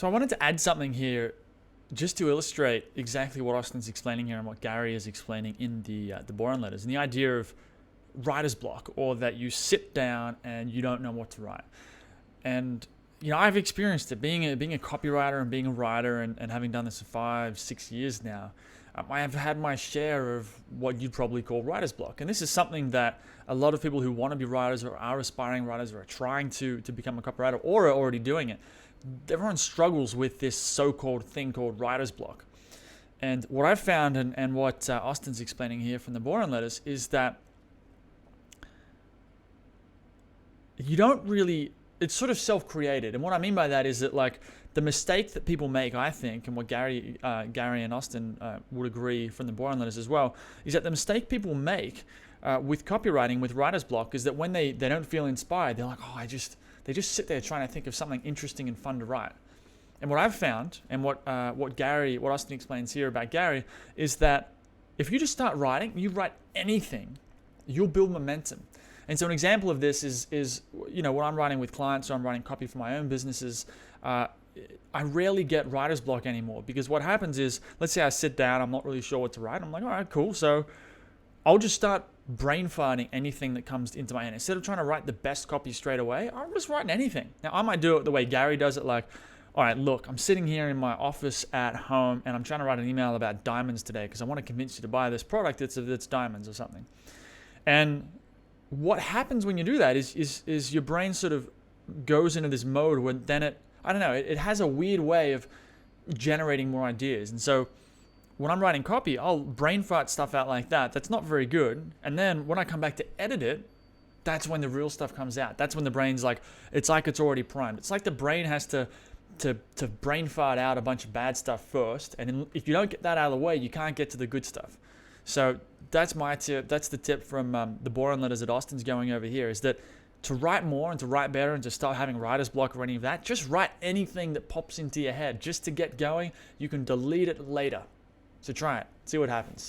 So I wanted to add something here just to illustrate exactly what Austin's explaining here and what Gary is explaining in the Boron letters, and the idea of writer's block, or that you sit down and you don't know what to write. And I've experienced it being a copywriter and being a writer, and having done this for 5-6 years now. I have had my share of what you'd probably call writer's block, and this is something that a lot of people who want to be writers, or are aspiring writers, or are trying to become a copywriter, or are already doing it, everyone struggles with this so-called thing called writer's block. And what I've found, and what Austin's explaining here from the Boron letters, is that you don't really, it's sort of self-created. And what I mean by that is that, like, the mistake that people make, I think, and what Gary and Austin would agree from the Boron letters as well, is that the mistake people make with copywriting, with writer's block, is that when they don't feel inspired, they're like, they just sit there trying to think of something interesting and fun to write. And what I've found, and what Austin explains here about Gary, is that if you just start writing, you write anything, you'll build momentum. And so an example of this is when I'm writing with clients, or I'm writing copy for my own businesses, I rarely get writer's block anymore, because what happens is, let's say I sit down, I'm not really sure what to write. I'm like, all right, cool. So I'll just start brain farting anything that comes into my head. Instead of trying to write the best copy straight away, I'm just writing anything. Now, I might do it the way Gary does it, like, all right, look, I'm sitting here in my office at home, and I'm trying to write an email about diamonds today because I want to convince you to buy this product that's diamonds or something. And what happens when you do that is your brain sort of goes into this mode where then it has a weird way of generating more ideas. And so when I'm writing copy, I'll brain fart stuff out like that. That's not very good. And then when I come back to edit it, that's when the real stuff comes out. That's when the brain's like it's already primed. It's like the brain has to brain fart out a bunch of bad stuff first. And if you don't get that out of the way, you can't get to the good stuff. So that's my tip. That's the tip from the Boron letters that Austin's going over here, is that to write more and to write better and to start having writer's block or any of that, just write anything that pops into your head just to get going. You can delete it later. So try it. See what happens.